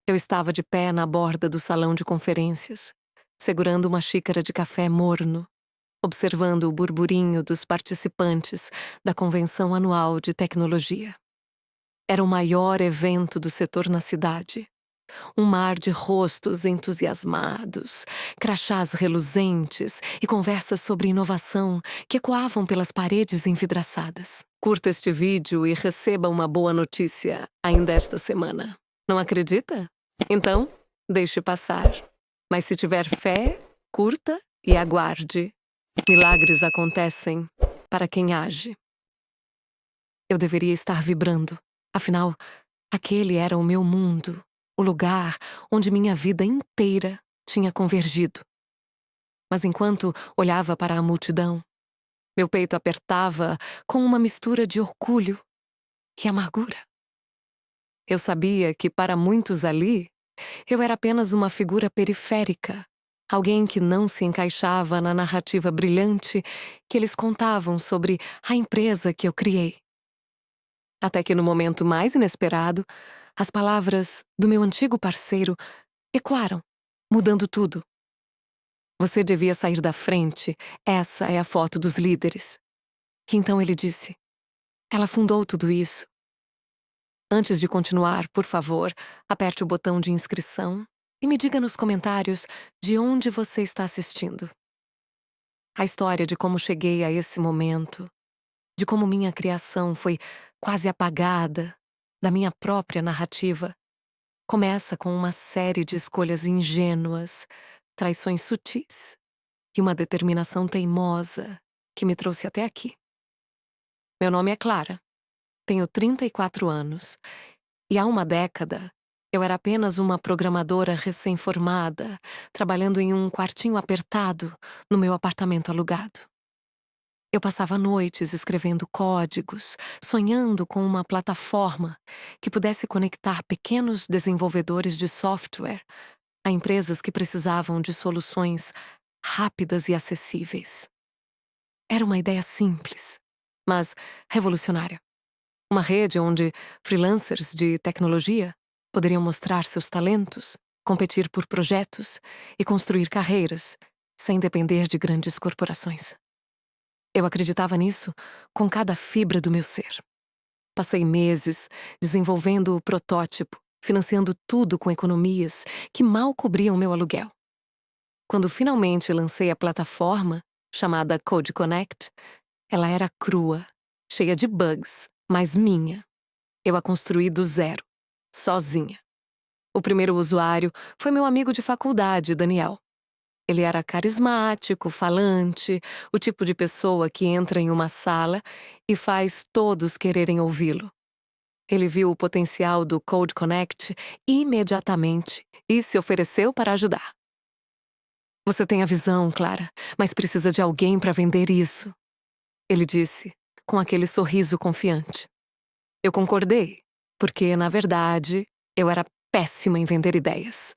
Eu estava de pé na borda do salão de conferências, segurando uma xícara de café morno, observando o burburinho dos participantes da convenção anual de tecnologia. Era o maior evento do setor na cidade. Um mar de rostos entusiasmados, crachás reluzentes e conversas sobre inovação que ecoavam pelas paredes envidraçadas. Curta este vídeo e receba uma boa notícia ainda esta semana. Não acredita? Então, deixe passar. Mas se tiver fé, curta e aguarde. Milagres acontecem para quem age. Eu deveria estar vibrando. Afinal, aquele era o meu mundo, o lugar onde minha vida inteira tinha convergido. Mas enquanto olhava para a multidão, meu peito apertava com uma mistura de orgulho e amargura. Eu sabia que para muitos ali, eu era apenas uma figura periférica, alguém que não se encaixava na narrativa brilhante que eles contavam sobre a empresa que eu criei. Até que no momento mais inesperado, as palavras do meu antigo parceiro ecoaram, mudando tudo. Você devia sair da frente, essa é a foto dos líderes. E então ele disse, ela fundou tudo isso. Antes de continuar, por favor, aperte o botão de inscrição e me diga nos comentários de onde você está assistindo. A história de como cheguei a esse momento, de como minha criação foi quase apagada da minha própria narrativa, começa com uma série de escolhas ingênuas, traições sutis e uma determinação teimosa que me trouxe até aqui. Meu nome é Clara, tenho 34 anos e há uma década eu era apenas uma programadora recém-formada, trabalhando em um quartinho apertado no meu apartamento alugado. Eu passava noites escrevendo códigos, sonhando com uma plataforma que pudesse conectar pequenos desenvolvedores de software a empresas que precisavam de soluções rápidas e acessíveis. Era uma ideia simples, mas revolucionária. Uma rede onde freelancers de tecnologia poderiam mostrar seus talentos, competir por projetos e construir carreiras sem depender de grandes corporações. Eu acreditava nisso com cada fibra do meu ser. Passei meses desenvolvendo o protótipo, financiando tudo com economias que mal cobriam meu aluguel. Quando finalmente lancei a plataforma, chamada Code Connect, ela era crua, cheia de bugs, mas minha. Eu a construí do zero, sozinha. O primeiro usuário foi meu amigo de faculdade, Daniel. Ele era carismático, falante, o tipo de pessoa que entra em uma sala e faz todos quererem ouvi-lo. Ele viu o potencial do Code Connect imediatamente e se ofereceu para ajudar. Você tem a visão, Clara, mas precisa de alguém para vender isso, ele disse, com aquele sorriso confiante. Eu concordei, porque, na verdade, eu era péssima em vender ideias.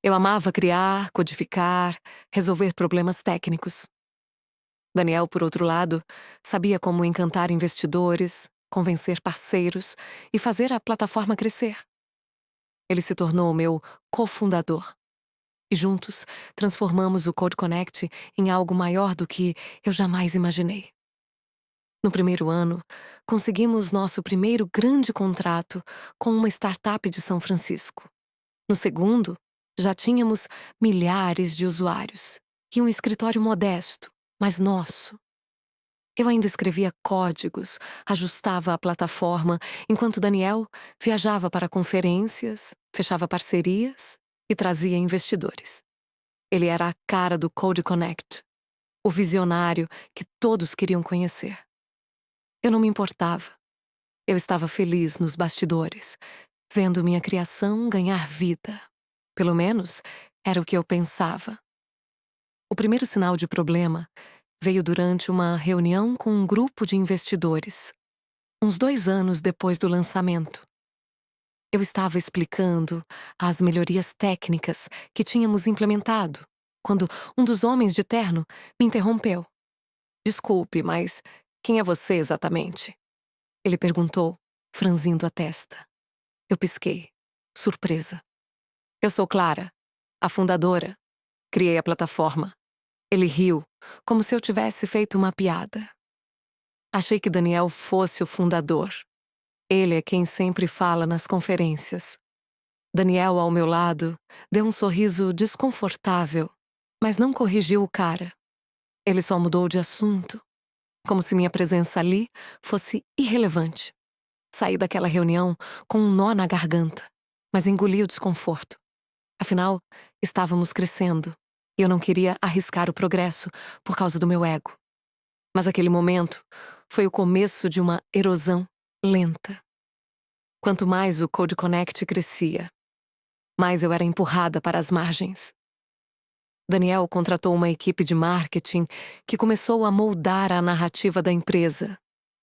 Eu amava criar, codificar, resolver problemas técnicos. Daniel, por outro lado, sabia como encantar investidores, convencer parceiros e fazer a plataforma crescer. Ele se tornou meu cofundador. E juntos, transformamos o Code Connect em algo maior do que eu jamais imaginei. No primeiro ano, conseguimos nosso primeiro grande contrato com uma startup de São Francisco. No segundo, já tínhamos milhares de usuários e um escritório modesto, mas nosso. Eu ainda escrevia códigos, ajustava a plataforma, enquanto Daniel viajava para conferências, fechava parcerias e trazia investidores. Ele era a cara do Code Connect, o visionário que todos queriam conhecer. Eu não me importava. Eu estava feliz nos bastidores, vendo minha criação ganhar vida. Pelo menos, era o que eu pensava. O primeiro sinal de problema veio durante uma reunião com um grupo de investidores, uns 2 anos depois do lançamento. Eu estava explicando as melhorias técnicas que tínhamos implementado, quando um dos homens de terno me interrompeu. Desculpe, mas quem é você exatamente? Ele perguntou, franzindo a testa. Eu pisquei, surpresa. Eu sou Clara, a fundadora. Criei a plataforma. Ele riu, como se eu tivesse feito uma piada. Achei que Daniel fosse o fundador. Ele é quem sempre fala nas conferências. Daniel, ao meu lado, deu um sorriso desconfortável, mas não corrigiu o cara. Ele só mudou de assunto, como se minha presença ali fosse irrelevante. Saí daquela reunião com um nó na garganta, mas engoli o desconforto. Afinal, estávamos crescendo e eu não queria arriscar o progresso por causa do meu ego. Mas aquele momento foi o começo de uma erosão lenta. Quanto mais o Code Connect crescia, mais eu era empurrada para as margens. Daniel contratou uma equipe de marketing que começou a moldar a narrativa da empresa.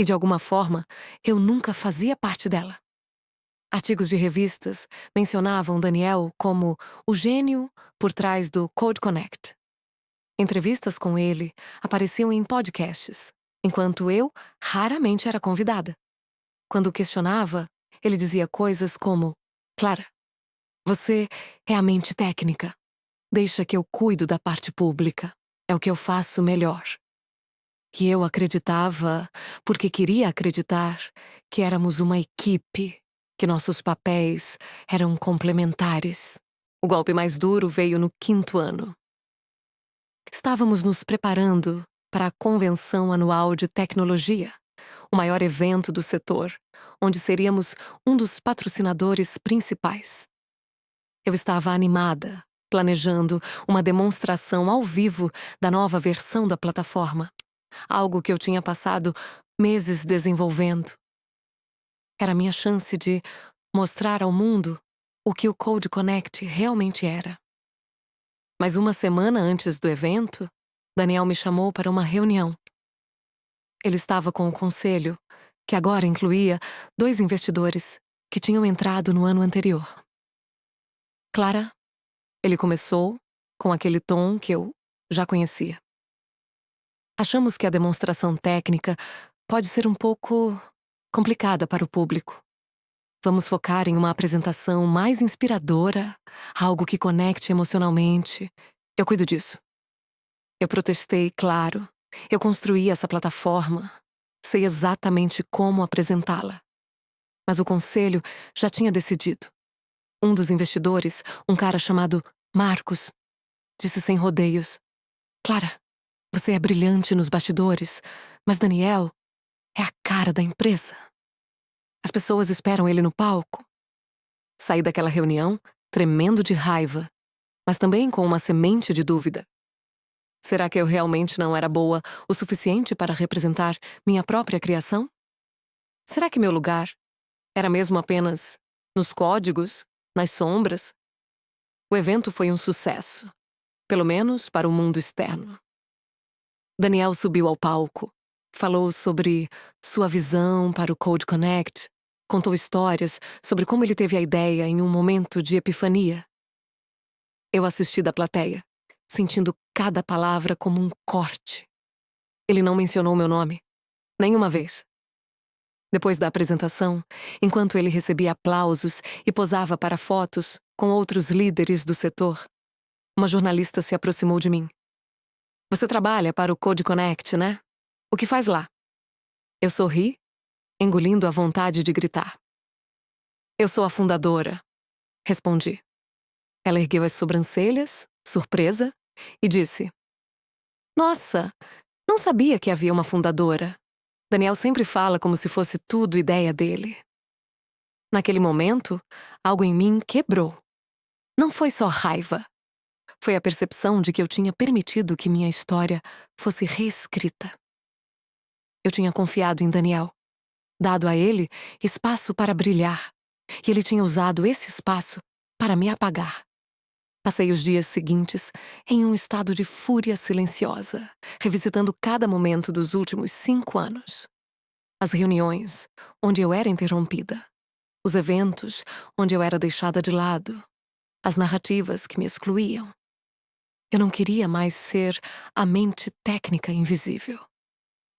E, de alguma forma, eu nunca fazia parte dela. Artigos de revistas mencionavam Daniel como o gênio por trás do Code Connect. Entrevistas com ele apareciam em podcasts, enquanto eu raramente era convidada. Quando questionava, ele dizia coisas como: Clara, você é a mente técnica. Deixa que eu cuido da parte pública. É o que eu faço melhor. E eu acreditava, porque queria acreditar, que éramos uma equipe, que nossos papéis eram complementares. O golpe mais duro veio no 5º ano. Estávamos nos preparando para a Convenção Anual de Tecnologia, o maior evento do setor, onde seríamos um dos patrocinadores principais. Eu estava animada, planejando uma demonstração ao vivo da nova versão da plataforma, algo que eu tinha passado meses desenvolvendo. Era a minha chance de mostrar ao mundo o que o Code Connect realmente era. Mas uma semana antes do evento, Daniel me chamou para uma reunião. Ele estava com o conselho, que agora incluía 2 investidores que tinham entrado no ano anterior. Clara, ele começou com aquele tom que eu já conhecia. Achamos que a demonstração técnica pode ser um pouco complicada para o público. Vamos focar em uma apresentação mais inspiradora, algo que conecte emocionalmente. Eu cuido disso. Eu protestei, claro. Eu construí essa plataforma. Sei exatamente como apresentá-la. Mas o conselho já tinha decidido. Um dos investidores, um cara chamado Marcos, disse sem rodeios: Clara, você é brilhante nos bastidores, mas Daniel é a cara da empresa. As pessoas esperam ele no palco. Saí daquela reunião tremendo de raiva, mas também com uma semente de dúvida. Será que eu realmente não era boa o suficiente para representar minha própria criação? Será que meu lugar era mesmo apenas nos códigos, nas sombras? O evento foi um sucesso, pelo menos para o mundo externo. Daniel subiu ao palco, falou sobre sua visão para o Code Connect, contou histórias sobre como ele teve a ideia em um momento de epifania. Eu assisti da plateia, sentindo cada palavra como um corte. Ele não mencionou meu nome, nenhuma vez. Depois da apresentação, enquanto ele recebia aplausos e posava para fotos com outros líderes do setor, uma jornalista se aproximou de mim. Você trabalha para o Code Connect, né? O que faz lá? Eu sorri, engolindo a vontade de gritar. Eu sou a fundadora, respondi. Ela ergueu as sobrancelhas, surpresa, e disse: Nossa, não sabia que havia uma fundadora. Daniel sempre fala como se fosse tudo ideia dele. Naquele momento, algo em mim quebrou. Não foi só raiva. Foi a percepção de que eu tinha permitido que minha história fosse reescrita. Eu tinha confiado em Daniel, dado a ele espaço para brilhar, e ele tinha usado esse espaço para me apagar. Passei os dias seguintes em um estado de fúria silenciosa, revisitando cada momento dos últimos 5 anos. As reuniões, onde eu era interrompida. Os eventos, onde eu era deixada de lado. As narrativas que me excluíam. Eu não queria mais ser a mente técnica invisível.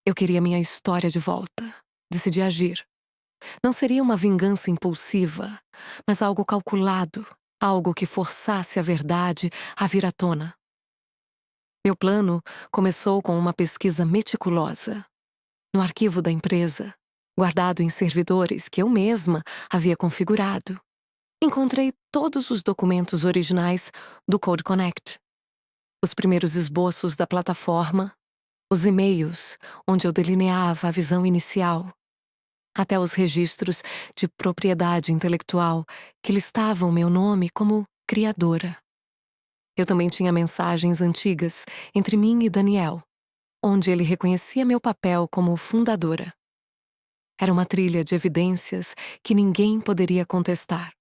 Eu queria minha história de volta. Decidi agir. Não seria uma vingança impulsiva, mas algo calculado, algo que forçasse a verdade a vir à tona. Meu plano começou com uma pesquisa meticulosa. No arquivo da empresa, guardado em servidores que eu mesma havia configurado, encontrei todos os documentos originais do Code Connect, os primeiros esboços da plataforma, os e-mails onde eu delineava a visão inicial, até os registros de propriedade intelectual que listavam meu nome como criadora. Eu também tinha mensagens antigas entre mim e Daniel, onde ele reconhecia meu papel como fundadora. Era uma trilha de evidências que ninguém poderia contestar.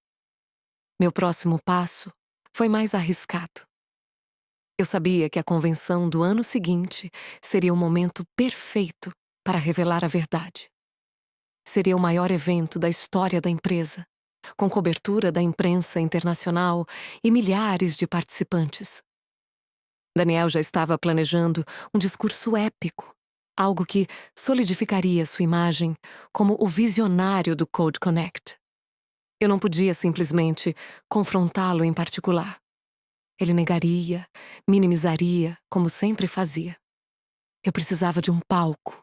Meu próximo passo foi mais arriscado. Eu sabia que a convenção do ano seguinte seria o momento perfeito para revelar a verdade. Seria o maior evento da história da empresa, com cobertura da imprensa internacional e milhares de participantes. Daniel já estava planejando um discurso épico, algo que solidificaria sua imagem como o visionário do Code Connect. Eu não podia simplesmente confrontá-lo em particular. Ele negaria, minimizaria, como sempre fazia. Eu precisava de um palco,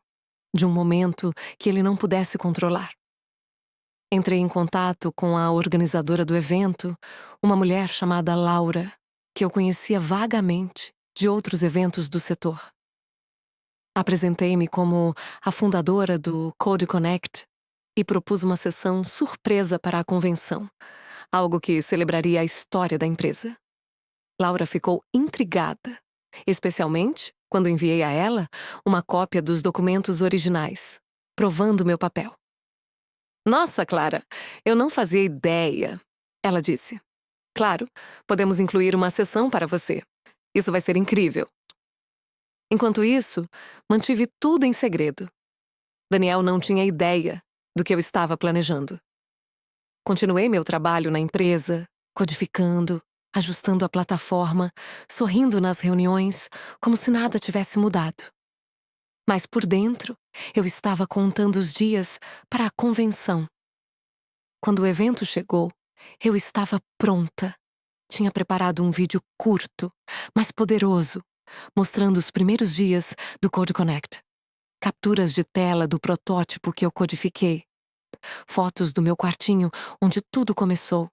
de um momento que ele não pudesse controlar. Entrei em contato com a organizadora do evento, uma mulher chamada Laura, que eu conhecia vagamente de outros eventos do setor. Apresentei-me como a fundadora do Code Connect e propus uma sessão surpresa para a convenção, algo que celebraria a história da empresa. Laura ficou intrigada, especialmente quando enviei a ela uma cópia dos documentos originais, provando meu papel. Nossa, Clara, eu não fazia ideia, ela disse. Claro, podemos incluir uma sessão para você. Isso vai ser incrível. Enquanto isso, mantive tudo em segredo. Daniel não tinha ideia do que eu estava planejando. Continuei meu trabalho na empresa, codificando, ajustando a plataforma, sorrindo nas reuniões, como se nada tivesse mudado. Mas por dentro, eu estava contando os dias para a convenção. Quando o evento chegou, eu estava pronta. Tinha preparado um vídeo curto, mas poderoso, mostrando os primeiros dias do Code Connect. Capturas de tela do protótipo que eu codifiquei. Fotos do meu quartinho, onde tudo começou.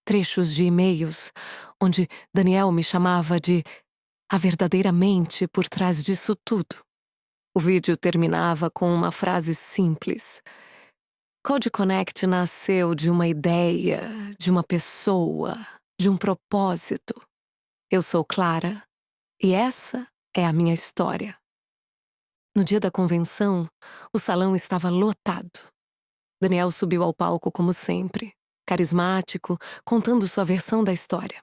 Trechos de e-mails, onde Daniel me chamava de a verdadeira mente por trás disso tudo. O vídeo terminava com uma frase simples. Code Connect nasceu de uma ideia, de uma pessoa, de um propósito. Eu sou Clara, e essa é a minha história. No dia da convenção, o salão estava lotado. Daniel subiu ao palco como sempre, carismático, contando sua versão da história.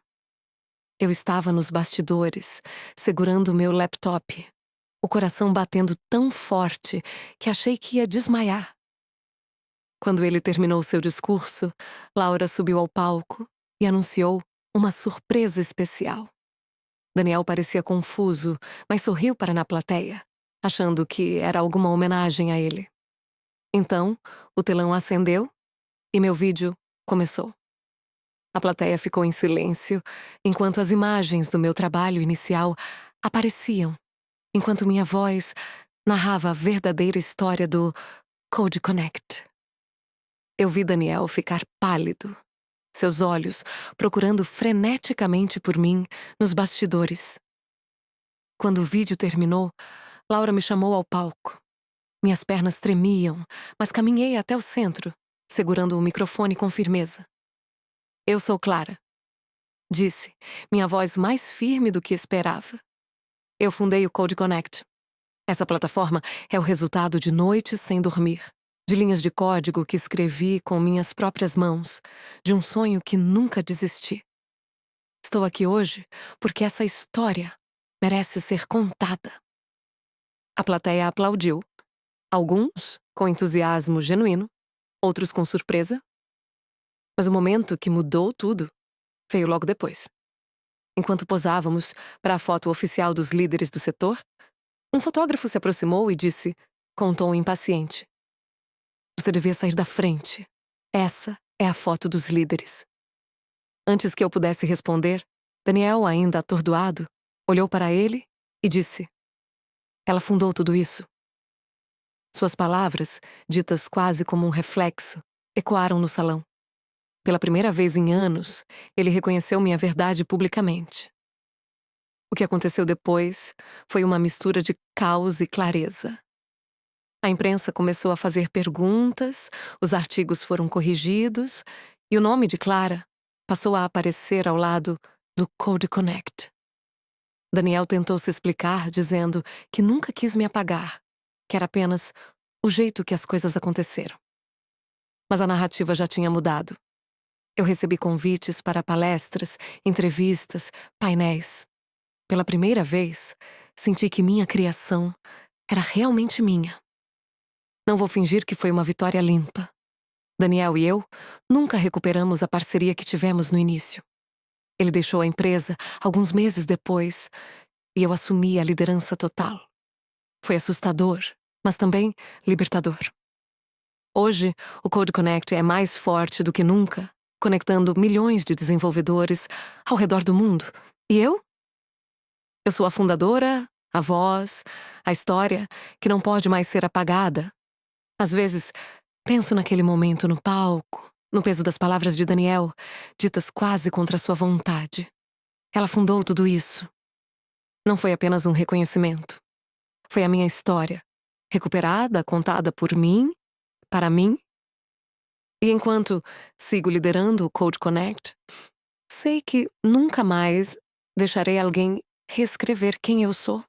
Eu estava nos bastidores, segurando o meu laptop, o coração batendo tão forte que achei que ia desmaiar. Quando ele terminou seu discurso, Laura subiu ao palco e anunciou uma surpresa especial. Daniel parecia confuso, mas sorriu para na plateia, achando que era alguma homenagem a ele. Então, o telão acendeu e meu vídeo começou. A plateia ficou em silêncio, enquanto as imagens do meu trabalho inicial apareciam, enquanto minha voz narrava a verdadeira história do Code Connect. Eu vi Daniel ficar pálido, seus olhos procurando freneticamente por mim nos bastidores. Quando o vídeo terminou, Laura me chamou ao palco. Minhas pernas tremiam, mas caminhei até o centro, segurando o microfone com firmeza. Eu sou Clara, disse, minha voz mais firme do que esperava. Eu fundei o Code Connect. Essa plataforma é o resultado de noites sem dormir, de linhas de código que escrevi com minhas próprias mãos, de um sonho que nunca desisti. Estou aqui hoje porque essa história merece ser contada. A plateia aplaudiu, alguns com entusiasmo genuíno, outros com surpresa. Mas o momento que mudou tudo veio logo depois. Enquanto posávamos para a foto oficial dos líderes do setor, um fotógrafo se aproximou e disse, com um tom impaciente: "Você devia sair da frente. Essa é a foto dos líderes." Antes que eu pudesse responder, Daniel, ainda atordoado, olhou para ele e disse: "Ela fundou tudo isso." Suas palavras, ditas quase como um reflexo, ecoaram no salão. Pela primeira vez em anos, ele reconheceu minha verdade publicamente. O que aconteceu depois foi uma mistura de caos e clareza. A imprensa começou a fazer perguntas, os artigos foram corrigidos e o nome de Clara passou a aparecer ao lado do Code Connect. Daniel tentou se explicar, dizendo que nunca quis me apagar, que era apenas o jeito que as coisas aconteceram. Mas a narrativa já tinha mudado. Eu recebi convites para palestras, entrevistas, painéis. Pela primeira vez, senti que minha criação era realmente minha. Não vou fingir que foi uma vitória limpa. Daniel e eu nunca recuperamos a parceria que tivemos no início. Ele deixou a empresa alguns meses depois e eu assumi a liderança total. Foi assustador, mas também libertador. Hoje, o Code Connect é mais forte do que nunca, conectando milhões de desenvolvedores ao redor do mundo. E eu? Eu sou a fundadora, a voz, a história que não pode mais ser apagada. Às vezes, penso naquele momento no palco, no peso das palavras de Daniel, ditas quase contra sua vontade. Ela fundou tudo isso. Não foi apenas um reconhecimento. Foi a minha história, recuperada, contada por mim, para mim. E enquanto sigo liderando o Code Connect, sei que nunca mais deixarei alguém reescrever quem eu sou.